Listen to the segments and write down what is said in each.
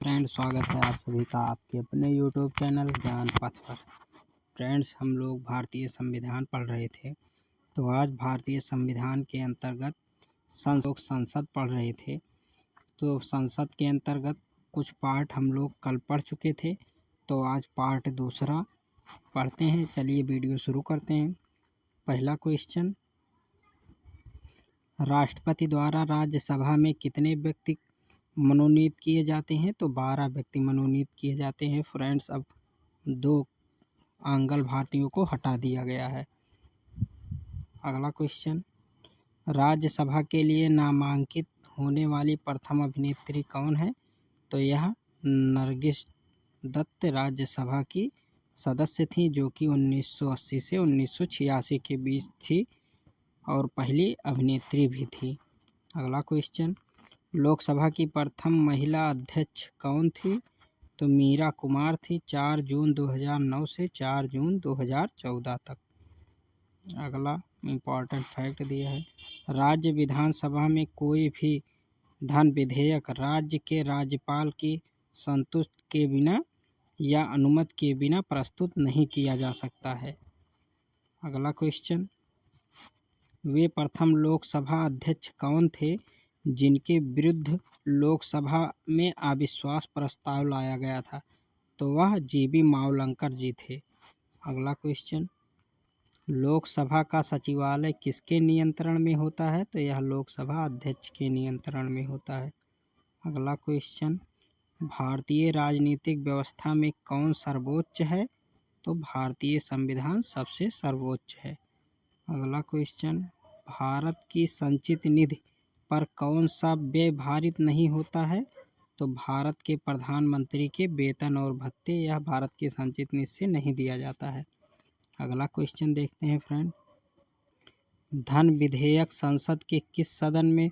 Friends, स्वागत है आप सभी का आपके अपने यूट्यूब चैनल ज्ञान पथ पर। फ्रेंड्स, हम लोग भारतीय संविधान पढ़ रहे थे, तो आज भारतीय संविधान के अंतर्गत संसद पढ़ रहे थे। तो संसद के अंतर्गत कुछ पार्ट हम लोग कल पढ़ चुके थे, तो आज पार्ट दूसरा पढ़ते हैं। चलिए वीडियो शुरू करते हैं। पहला क्वेश्चन, राष्ट्रपति द्वारा राज्यसभा में कितने व्यक्ति मनोनीत किए जाते हैं? तो 12 व्यक्ति मनोनीत किए जाते हैं। फ्रेंड्स, अब 2 आंग्ल भारतीयों को हटा दिया गया है। अगला क्वेश्चन, राज्यसभा के लिए नामांकित होने वाली प्रथम अभिनेत्री कौन है? तो यह नरगिस दत्त राज्यसभा की सदस्य थी, जो कि 1980 से 1986 के बीच थी और पहली अभिनेत्री भी थी। अगला क्वेश्चन, लोकसभा की प्रथम महिला अध्यक्ष कौन थी? तो मीरा कुमार थी, 4 जून 2009 से 4 जून 2014 तक। अगला इम्पॉर्टेंट फैक्ट दिया है, राज्य विधानसभा में कोई भी धन विधेयक राज्य के राज्यपाल की संतुष्टि के बिना या अनुमति के बिना प्रस्तुत नहीं किया जा सकता है। अगला क्वेश्चन, वे प्रथम लोकसभा अध्यक्ष कौन थे जिनके विरुद्ध लोकसभा में अविश्वास प्रस्ताव लाया गया था? तो वह जीबी मावलंकर जी थे। अगला क्वेश्चन, लोकसभा का सचिवालय किसके नियंत्रण में होता है? तो यह लोकसभा अध्यक्ष के नियंत्रण में होता है। अगला क्वेश्चन, भारतीय राजनीतिक व्यवस्था में कौन सर्वोच्च है? तो भारतीय संविधान सबसे सर्वोच्च है। अगला क्वेश्चन, भारत की संचित निधि पर कौन सा व्यय भारित नहीं होता है? तो भारत के प्रधानमंत्री के वेतन और भत्ते यह भारत की संचित निधि से नहीं दिया जाता है। अगला क्वेश्चन देखते हैं फ्रेंड, धन विधेयक संसद के किस सदन में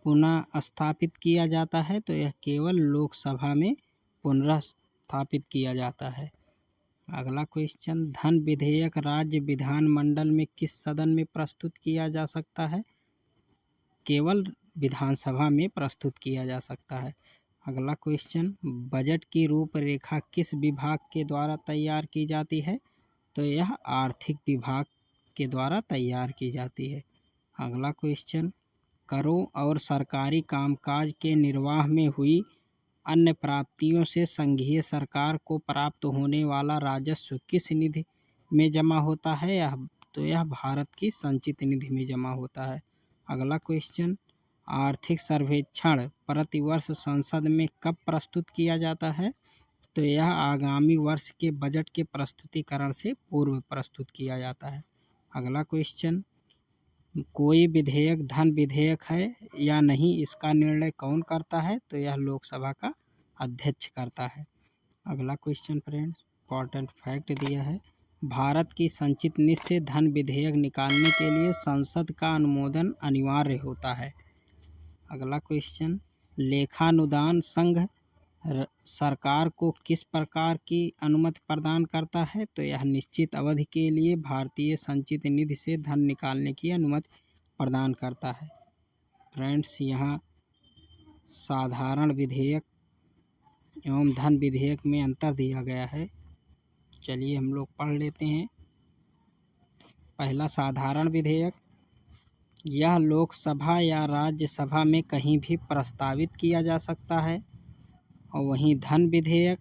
पुनः स्थापित किया जाता है? तो यह केवल लोकसभा में पुनः स्थापित किया जाता है। अगला क्वेश्चन, धन विधेयक राज्य विधानमंडल में किस सदन में प्रस्तुत किया जा सकता है? केवल विधानसभा में प्रस्तुत किया जा सकता है। अगला क्वेश्चन, बजट की रूपरेखा किस विभाग के द्वारा तैयार की जाती है? तो यह आर्थिक विभाग के द्वारा तैयार की जाती है। अगला क्वेश्चन, करों और सरकारी कामकाज के निर्वाह में हुई अन्य प्राप्तियों से संघीय सरकार को प्राप्त होने वाला राजस्व किस निधि में जमा होता है? तो यह भारत की संचित निधि में जमा होता है। अगला क्वेश्चन, आर्थिक सर्वेक्षण प्रतिवर्ष संसद में कब प्रस्तुत किया जाता है? तो यह आगामी वर्ष के बजट के प्रस्तुतिकरण से पूर्व प्रस्तुत किया जाता है। अगला क्वेश्चन, कोई विधेयक धन विधेयक है या नहीं, इसका निर्णय कौन करता है? तो यह लोकसभा का अध्यक्ष करता है। अगला क्वेश्चन फ्रेंड्स, इम्पॉर्टेंट फैक्ट दिया है, भारत की संचित निधि से धन विधेयक निकालने के लिए संसद का अनुमोदन अनिवार्य होता है। अगला क्वेश्चन, लेखानुदान संघ सरकार को किस प्रकार की अनुमति प्रदान करता है? तो यह निश्चित अवधि के लिए भारतीय संचित निधि से धन निकालने की अनुमति प्रदान करता है। फ्रेंड्स, यहाँ साधारण विधेयक एवं धन विधेयक में अंतर दिया गया है। चलिए हम लोग पढ़ लेते हैं। पहला, साधारण विधेयक, यह लोकसभा या राज्यसभा में कहीं भी प्रस्तावित किया जा सकता है। और वहीं धन विधेयक,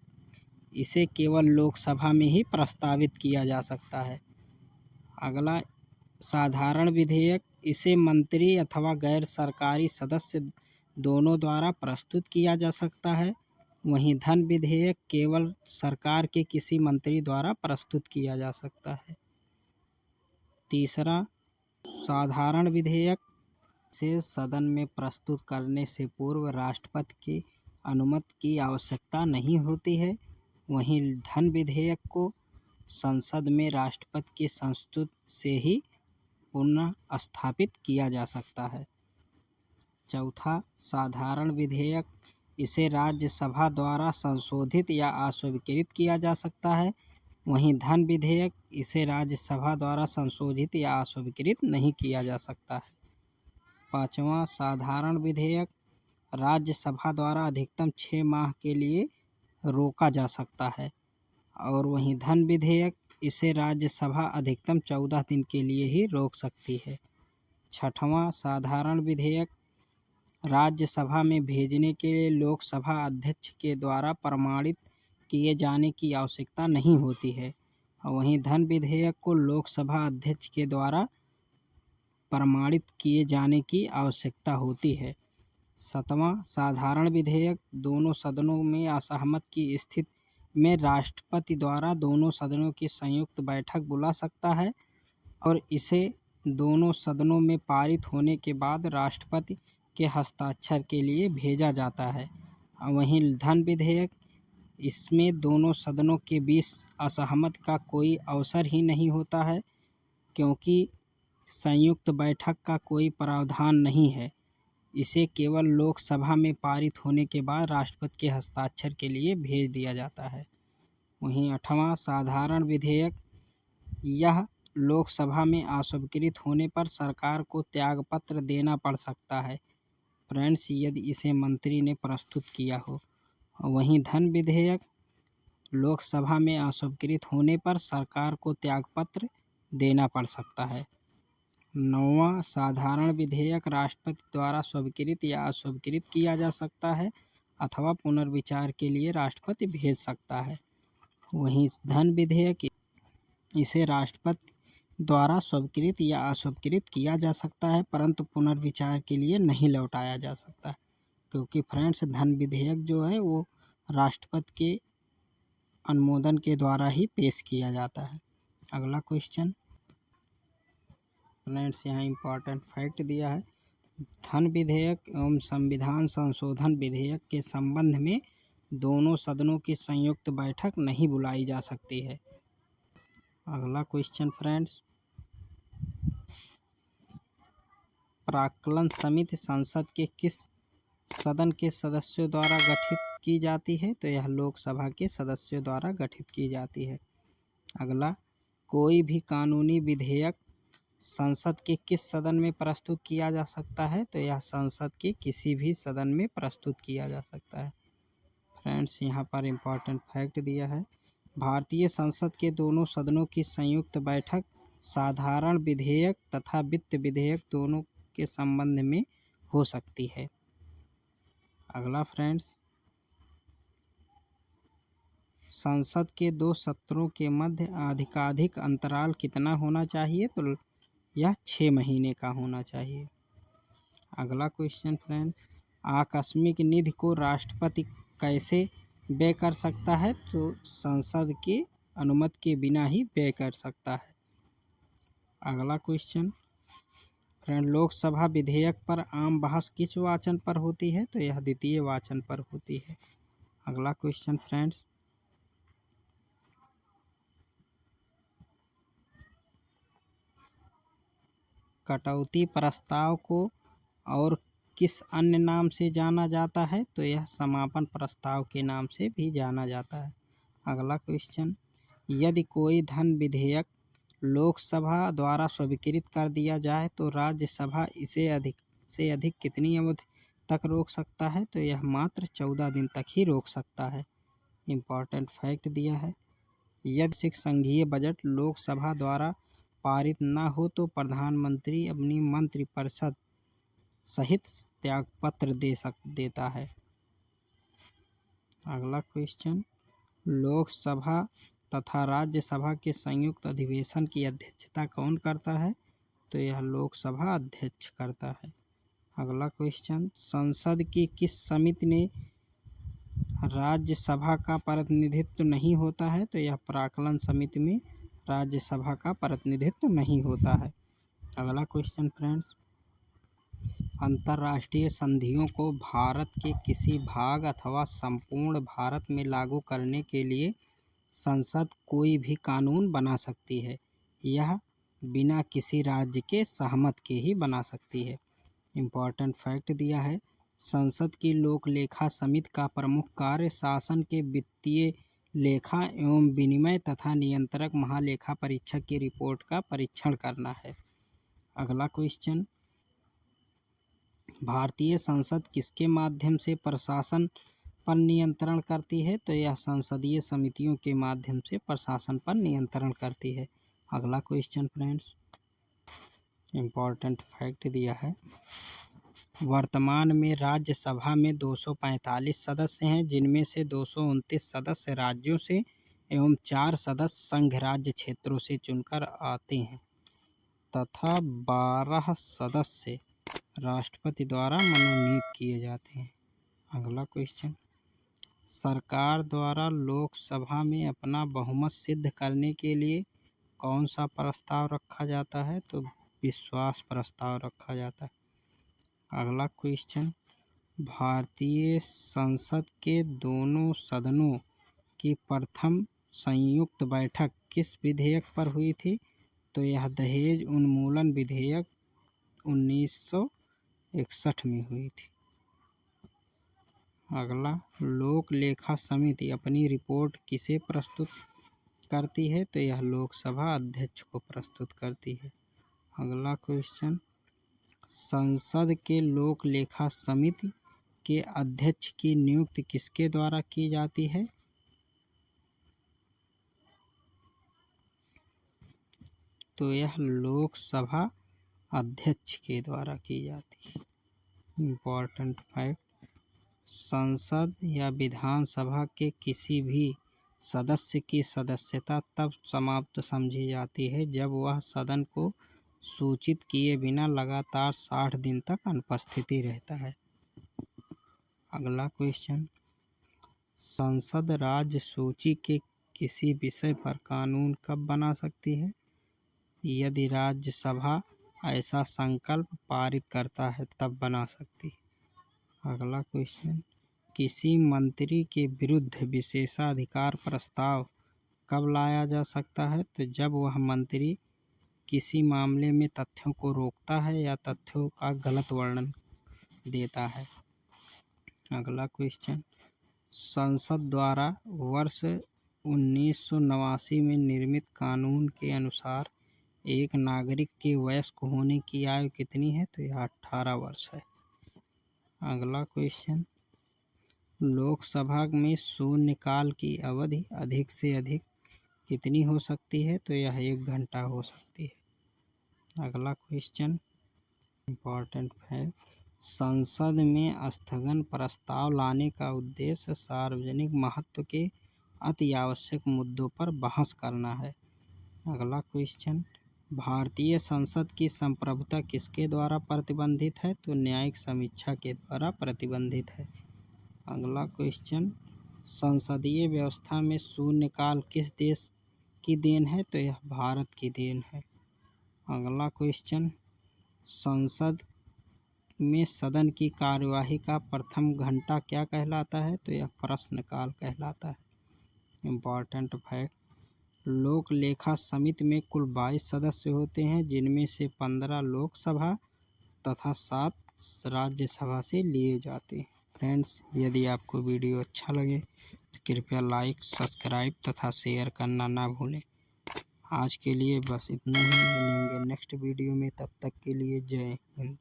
इसे केवल लोकसभा में ही प्रस्तावित किया जा सकता है। अगला, साधारण विधेयक, इसे मंत्री अथवा गैर सरकारी सदस्य दोनों द्वारा प्रस्तुत किया जा सकता है। वहीं धन विधेयक केवल सरकार के किसी मंत्री द्वारा प्रस्तुत किया जा सकता है। तीसरा, साधारण विधेयक से सदन में प्रस्तुत करने से पूर्व राष्ट्रपति की अनुमति की आवश्यकता नहीं होती है। वहीं धन विधेयक को संसद में राष्ट्रपति की संस्तुति से ही पुनः स्थापित किया जा सकता है। चौथा, साधारण विधेयक, इसे राज्यसभा द्वारा संशोधित या अस्वीकृत किया जा सकता है। वहीं धन विधेयक, इसे राज्यसभा द्वारा संशोधित या अस्वीकृत नहीं किया जा सकता है। पाँचवां, साधारण विधेयक राज्यसभा द्वारा अधिकतम 6 माह के लिए रोका जा सकता है। और वहीं धन विधेयक, इसे राज्यसभा अधिकतम 14 दिन के लिए ही रोक सकती है। छठवां साधारण विधेयक, राज्यसभा में भेजने के लिए लोकसभा अध्यक्ष के द्वारा प्रमाणित किए जाने की आवश्यकता नहीं होती है। और वहीं धन विधेयक को लोकसभा अध्यक्ष के द्वारा प्रमाणित किए जाने की आवश्यकता होती है। सातवां साधारण विधेयक, दोनों सदनों में असहमत की स्थिति में राष्ट्रपति द्वारा दोनों सदनों की संयुक्त बैठक बुला सकता है और इसे दोनों सदनों में पारित होने के बाद राष्ट्रपति के हस्ताक्षर के लिए भेजा जाता है। वहीं धन विधेयक, इसमें दोनों सदनों के बीच असहमति का कोई अवसर ही नहीं होता है, क्योंकि संयुक्त बैठक का कोई प्रावधान नहीं है। इसे केवल लोकसभा में पारित होने के बाद राष्ट्रपति के हस्ताक्षर के लिए भेज दिया जाता है। वहीं आठवां साधारण विधेयक, यह लोकसभा में अस्वीकृत होने पर सरकार को त्यागपत्र देना पड़ सकता है फ्रेंड्स, यदि इसे मंत्री ने प्रस्तुत किया हो। वहीं धन विधेयक, लोकसभा में अस्वीकृत होने पर सरकार को त्यागपत्र देना पड़ सकता है। नौवां साधारण विधेयक, राष्ट्रपति द्वारा स्वीकृत या अस्वीकृत किया जा सकता है अथवा पुनर्विचार के लिए राष्ट्रपति भेज सकता है। वहीं धन विधेयक, इसे राष्ट्रपति द्वारा स्वीकृत या अस्वीकृत किया जा सकता है, परंतु पुनर्विचार के लिए नहीं लौटाया जा सकता, क्योंकि फ्रेंड्स धन विधेयक जो है वो राष्ट्रपति के अनुमोदन के द्वारा ही पेश किया जाता है। अगला क्वेश्चन फ्रेंड्स, यहाँ इम्पॉर्टेंट फैक्ट दिया है, धन विधेयक एवं संविधान संशोधन विधेयक के संबंध में दोनों सदनों की संयुक्त बैठक नहीं बुलाई जा सकती है। अगला क्वेश्चन फ्रेंड्स, प्राक्कलन समिति संसद के किस सदन के सदस्यों द्वारा गठित की जाती है? तो यह लोकसभा के सदस्यों द्वारा गठित की जाती है। अगला, कोई भी कानूनी विधेयक संसद के किस सदन में प्रस्तुत किया जा सकता है? तो यह संसद के किसी भी सदन में प्रस्तुत किया जा सकता है। फ्रेंड्स, यहाँ पर इम्पॉर्टेंट फैक्ट दिया है, भारतीय संसद के दोनों सदनों की संयुक्त बैठक साधारण विधेयक तथा वित्त विधेयक दोनों के संबंध में हो सकती है। अगला फ्रेंड्स, संसद के दो सत्रों के मध्य अधिकाधिक अंतराल कितना होना चाहिए? तो यह 6 महीने का होना चाहिए। अगला क्वेश्चन फ्रेंड्स, आकस्मिक निधि को राष्ट्रपति कैसे व्यय कर सकता है? तो संसद की अनुमति के बिना ही व्यय कर सकता है। अगला क्वेश्चन फ्रेंड, लोकसभा विधेयक पर आम बहस किस वाचन पर होती है? तो यह द्वितीय वाचन पर होती है। अगला क्वेश्चन फ्रेंड्स, कटौती प्रस्ताव को और किस अन्य नाम से जाना जाता है? तो यह समापन प्रस्ताव के नाम से भी जाना जाता है। अगला क्वेश्चन, यदि कोई धन विधेयक लोकसभा द्वारा स्वीकृत कर दिया जाए तो राज्यसभा इसे अधिक से अधिक कितनी अवधि तक रोक सकता है? तो यह मात्र 14 दिन तक ही रोक सकता है। इम्पॉर्टेंट फैक्ट दिया है, यदि संघीय बजट लोकसभा द्वारा पारित न हो तो प्रधानमंत्री अपनी मंत्रिपरिषद सहित त्यागपत्र देता है। अगला क्वेश्चन, लोकसभा तथा राज्यसभा के संयुक्त अधिवेशन की अध्यक्षता कौन करता है? तो यह लोकसभा अध्यक्ष करता है। अगला क्वेश्चन, संसद की किस समिति ने राज्यसभा का प्रतिनिधित्व नहीं होता है? तो यह प्राक्कलन समिति में राज्यसभा का प्रतिनिधित्व नहीं होता है। अगला क्वेश्चन फ्रेंड्स, अंतर्राष्ट्रीय संधियों को भारत के किसी भाग अथवा संपूर्ण भारत में लागू करने के लिए संसद कोई भी कानून बना सकती है। यह बिना किसी राज्य के सहमत के ही बना सकती है। इम्पॉर्टेंट फैक्ट दिया है, संसद की लोक लेखा समिति का प्रमुख कार्य शासन के वित्तीय लेखा एवं विनिमय तथा नियंत्रक महालेखा परीक्षक की रिपोर्ट का परीक्षण करना है। अगला क्वेश्चन, भारतीय संसद किसके माध्यम से प्रशासन पर नियंत्रण करती है? तो यह संसदीय समितियों के माध्यम से प्रशासन पर नियंत्रण करती है। अगला क्वेश्चन फ्रेंड्स, इम्पोर्टेंट फैक्ट दिया है। वर्तमान में राज्यसभा में 245 सदस्य हैं, जिनमें से 229 सदस्य राज्यों से एवं 4 सदस्य संघ राज्य क्षेत्रों से चुनकर आते हैं तथा 12 सदस्य राष्ट्रपति द्वारा मनोनीत किए जाते हैं। अगला क्वेश्चन, सरकार द्वारा लोकसभा में अपना बहुमत सिद्ध करने के लिए कौन सा प्रस्ताव रखा जाता है? तो विश्वास प्रस्ताव रखा जाता है। अगला क्वेश्चन, भारतीय संसद के दोनों सदनों की प्रथम संयुक्त बैठक किस विधेयक पर हुई थी? तो यह दहेज उन्मूलन विधेयक 1961 में हुई थी। अगला, लोक लेखा समिति अपनी रिपोर्ट किसे प्रस्तुत करती है? तो यह लोकसभा अध्यक्ष को प्रस्तुत करती है। अगला क्वेश्चन, संसद के लोक लेखा समिति के अध्यक्ष की नियुक्ति किसके द्वारा की जाती है? तो यह लोकसभा अध्यक्ष के द्वारा की जाती है। इम्पोर्टेंट फैक्ट, संसद या विधानसभा के किसी भी सदस्य की सदस्यता तब समाप्त समझी जाती है जब वह सदन को सूचित किए बिना लगातार 60 दिन तक अनुपस्थिति रहता है। अगला क्वेश्चन, संसद राज्य सूची के किसी विषय पर कानून कब बना सकती है? यदि राज्यसभा ऐसा संकल्प पारित करता है तब बना सकती है। अगला क्वेश्चन, किसी मंत्री के विरुद्ध विशेषाधिकार प्रस्ताव कब लाया जा सकता है? तो जब वह मंत्री किसी मामले में तथ्यों को रोकता है या तथ्यों का गलत वर्णन देता है। अगला क्वेश्चन, संसद द्वारा वर्ष 1989 में निर्मित कानून के अनुसार एक नागरिक के वयस्क होने की आयु कितनी है? तो यह 18 वर्ष है। अगला क्वेश्चन, लोकसभा में शून्यकाल की अवधि अधिक से अधिक कितनी हो सकती है? तो यह 1 घंटा हो सकती है। अगला क्वेश्चन, इम्पोर्टेंट है, संसद में स्थगन प्रस्ताव लाने का उद्देश्य सार्वजनिक महत्व के अति आवश्यक मुद्दों पर बहस करना है। अगला क्वेश्चन, भारतीय संसद की संप्रभुता किसके द्वारा प्रतिबंधित है? तो न्यायिक समीक्षा के द्वारा प्रतिबंधित है। अगला क्वेश्चन, संसदीय व्यवस्था में शून्यकाल किस देश की देन है? तो यह भारत की देन है। अगला क्वेश्चन, संसद में सदन की कार्यवाही का प्रथम घंटा क्या कहलाता है? तो यह प्रश्नकाल कहलाता है। इम्पोर्टेंट फैक्ट, लोक लेखा समिति में कुल 22 सदस्य होते हैं, जिनमें से 15 लोकसभा तथा 7 राज्यसभा से लिए जाते हैं। फ्रेंड्स, यदि आपको वीडियो अच्छा लगे तो कृपया लाइक, सब्सक्राइब तथा शेयर करना ना भूलें। आज के लिए बस इतना ही, मिलेंगे नेक्स्ट वीडियो में, तब तक के लिए जय हिंद।